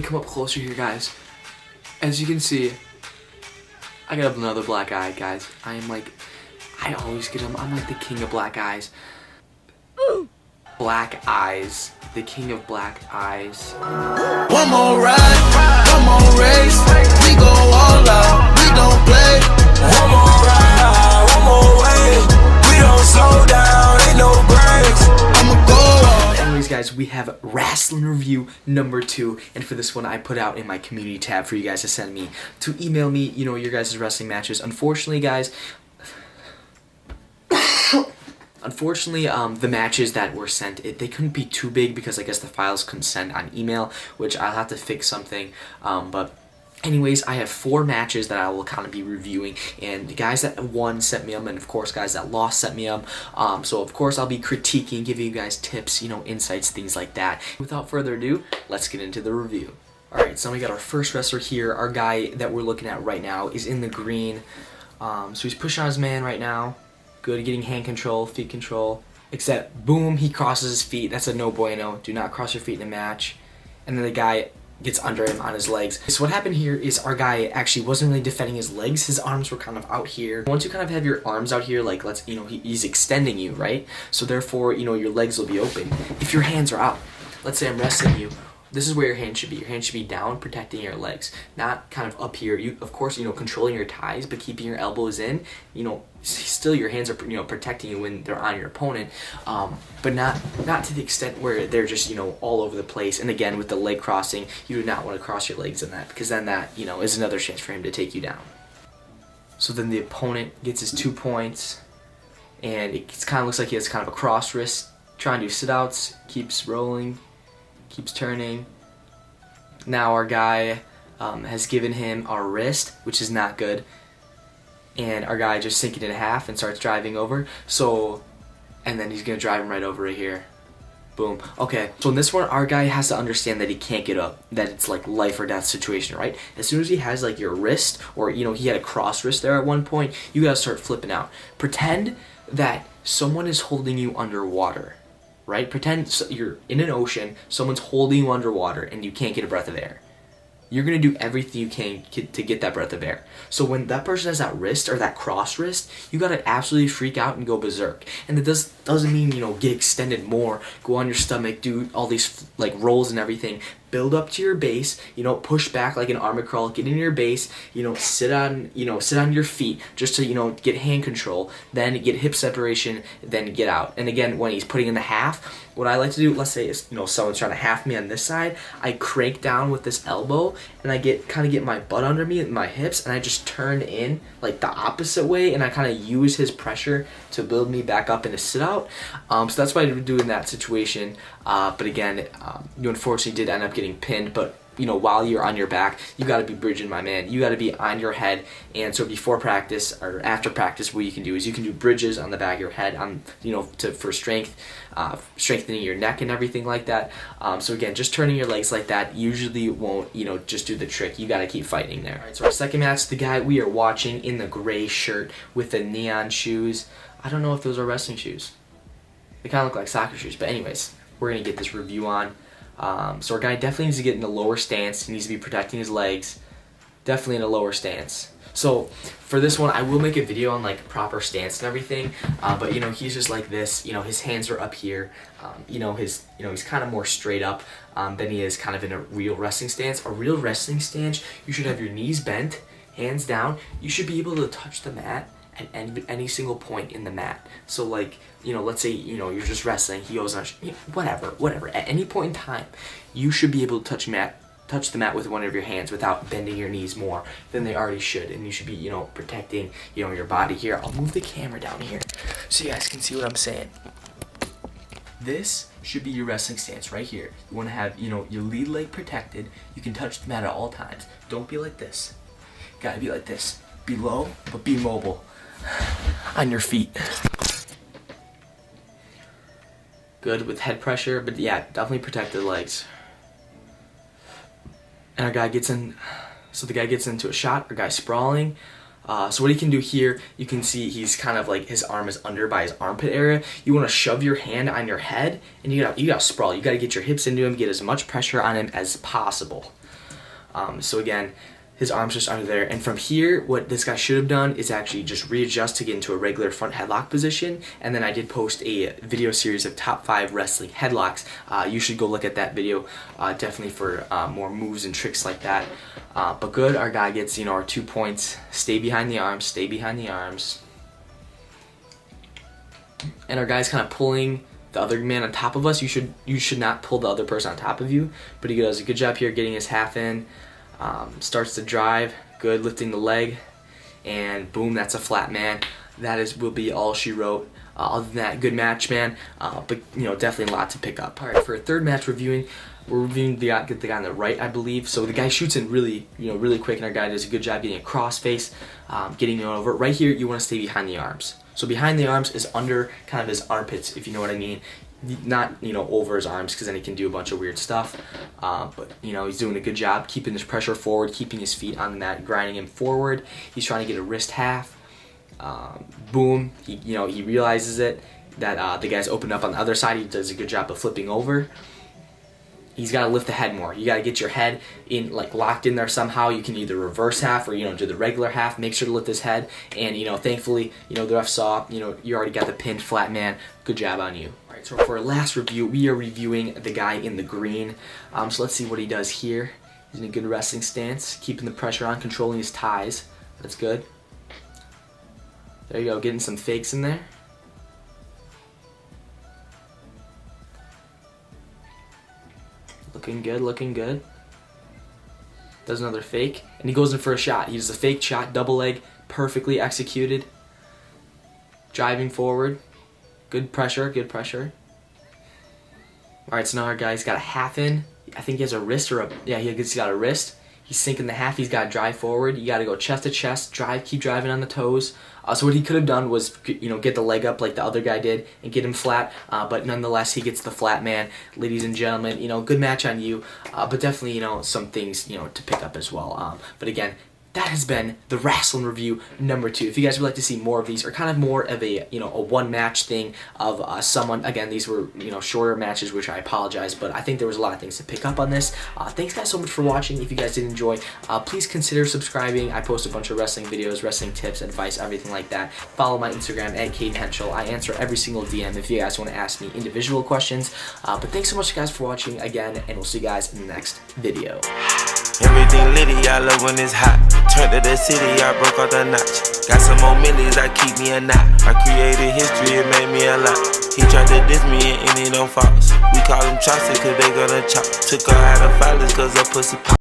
come up closer here, guys. As you can see, I got another black eye, guys. I always get them. I'm like the king of black eyes. Black eyes. The king of black eyes. One more ride, one more race. We go all out, we don't play. One more ride, one more way. We don't slow down, ain't no breaks. I'ma go all. Anyways, guys, we have Wrastlin review number 2, and for this one I put out in my community tab for you guys to send me, to email me, you know, your guys' wrestling matches. Unfortunately, guys, the matches that were sent, they couldn't be too big because I guess the files couldn't send on email, which I'll have to fix something, but anyways, I have 4 matches that I will kind of be reviewing, and the guys that won sent me them, and of course guys that lost sent me them, so of course I'll be critiquing, giving you guys tips, you know, insights, things like that. Without further ado, let's get into the review. Alright, so we got our first wrestler here. Our guy that we're looking at right now is in the green, so he's pushing on his man right now. Good, getting hand control, feet control, except boom, he crosses his feet. That's a no bueno. Do not cross your feet in a match. And then the guy gets under him on his legs. So what happened here is our guy actually wasn't really defending his legs. His arms were kind of out here. Once you kind of have your arms out here, like he's extending you, right? So therefore, you know, your legs will be open. If your hands are out, let's say I'm wrestling you, this is where your hand should be. Your hand should be down, protecting your legs, not kind of up here. You, of course, you know, controlling your thighs, but keeping your elbows in. You know, still your hands are, you know, protecting you when they're on your opponent, but not to the extent where they're just, you know, all over the place. And again, with the leg crossing, you do not want to cross your legs in that, because then that, you know, is another chance for him to take you down. So then the opponent gets his 2 points, and it kind of looks like he has kind of a cross wrist, trying to do sit-outs, keeps rolling, keeps turning. Now our guy has given him our wrist, which is not good, and our guy just sinking it in half and starts driving over. So, and then he's gonna drive him right over right here. Boom. Okay, so in this one, our guy has to understand that he can't get up, that it's like life or death situation, right? As soon as he has like your wrist, or you know, he had a cross wrist there at one point, you gotta start flipping out. Pretend that someone is holding you underwater, right? Pretend you're in an ocean, someone's holding you underwater, and you can't get a breath of air. You're going to do everything you can to get that breath of air. So when that person has that wrist or that cross wrist, you got to absolutely freak out and go berserk. And that doesn't mean, you know, get extended more, go on your stomach, do all these like rolls and everything. Build up to your base, you know, push back like an armored crawl, get in your base, you know, sit on your feet just to, you know, get hand control, then get hip separation, then get out. And again, when he's putting in the half, what I like to do, let's say is, you know, someone's trying to half me on this side, I crank down with this elbow and I kind of get my butt under me and my hips, and I just turn in like the opposite way, and I kind of use his pressure to build me back up in a sit out. So that's what I would do in that situation. But again, you unfortunately did end up getting pinned, but you know, while you're on your back, you got to be bridging, my man. You got to be on your head. And so before practice or after practice, what you can do is you can do bridges on the back of your head, you know, for strength, strengthening your neck and everything like that. So again, just turning your legs like that usually won't, you know, just do the trick. You got to keep fighting there. All right, so our second match, the guy we are watching in the gray shirt with the neon shoes. I don't know if those are wrestling shoes. They kind of look like soccer shoes, but anyways, we're gonna get this review on. So our guy definitely needs to get in a lower stance. He needs to be protecting his legs. Definitely in a lower stance. So for this one, I will make a video on like proper stance and everything. But you know, he's just like this. You know, his hands are up here. You know, he's kind of more straight up than he is kind of in a real wrestling stance. A real wrestling stance, you should have your knees bent, hands down. You should be able to touch the mat at any single point in the mat. So like, you know, let's say, you know, you're just wrestling, he goes on, whatever, at any point in time, you should be able to touch the mat with one of your hands without bending your knees more than they already should. And you should be, you know, protecting, you know, your body here. I'll move the camera down here so you guys can see what I'm saying. This should be your wrestling stance right here. You want to have, you know, your lead leg protected. You can touch the mat at all times. Don't be like this. Gotta be like this. Be low, but be mobile on your feet. Good with head pressure, but yeah, definitely protect the legs. And our guy gets in, so the guy gets into a shot, our guy's sprawling. So what he can do here, you can see he's kind of like his arm is under by his armpit area. You want to shove your hand on your head, and you got to sprawl. You got to get your hips into him, get as much pressure on him as possible. So again, his arm's just under there, and from here, what this guy should have done is actually just readjust to get into a regular front headlock position. And then I did post a video series of top 5 wrestling headlocks. You should go look at that video, definitely for more moves and tricks like that. But good, our guy gets, our 2 points. Stay behind the arms, stay behind the arms. And our guy's kind of pulling the other man on top of us. You should not pull the other person on top of you, but he does a good job here getting his half in. Starts to drive, good, lifting the leg, and boom, that's a flat man. That will be all she wrote. Other than that, good match, man. But definitely a lot to pick up. All right, for a third match we're reviewing the guy on the right, I believe. So the guy shoots in really quick, and our guy does a good job getting a crossface, getting it over. Right here, you want to stay behind the arms. So behind the arms is under kind of his armpits, if you know what I mean. Not over his arms, because then he can do a bunch of weird stuff. But he's doing a good job keeping his pressure forward, keeping his feet on the mat, grinding him forward. He's trying to get a wrist half. Boom. He realizes it that the guy's opened up on the other side. He does a good job of flipping over. He's got to lift the head more. You got to get your head in, locked in there somehow. You can either reverse half or do the regular half. Make sure to lift his head. And thankfully, the ref saw. You already got the pinned flat man. Good job on you. All right. So for our last review, we are reviewing the guy in the green. So let's see what he does here. He's in a good wrestling stance, keeping the pressure on, controlling his ties. That's good. There you go, getting some fakes in there. Looking good, looking good. Does another fake, and he goes in for a shot. He does a fake shot, double leg, perfectly executed. Driving forward. Good pressure, good pressure. Alright, so now our guy's got a half in. I think he has a wrist he's got a wrist. He's sinking the half. He's got to drive forward. You got to go chest to chest, drive, keep driving on the toes. So what he could have done was, get the leg up like the other guy did and get him flat. But nonetheless, he gets the flat man. Ladies and gentlemen, good match on you. But definitely, some things, to pick up as well. But again, that has been the Wrastlin review number 2. If you guys would like to see more of these, or kind of more of a a one match thing of someone, again, these were shorter matches, which I apologize, but I think there was a lot of things to pick up on this. Thanks guys so much for watching. If you guys did enjoy, please consider subscribing. I post a bunch of wrestling videos, wrestling tips, advice, everything like that. Follow my Instagram at Cayden Henschel. I answer every single DM if you guys want to ask me individual questions. But thanks so much guys for watching again, and we'll see you guys in the next video. Everything litty, I love when it's hot. Turned to the city, I broke out the notch. Got some more millies, I keep me a knot. I created history, it made me a lot. He tried to diss me and it don't false. We call him Chaucer cause they gonna chop. Took her out of filers cause her pussy pop.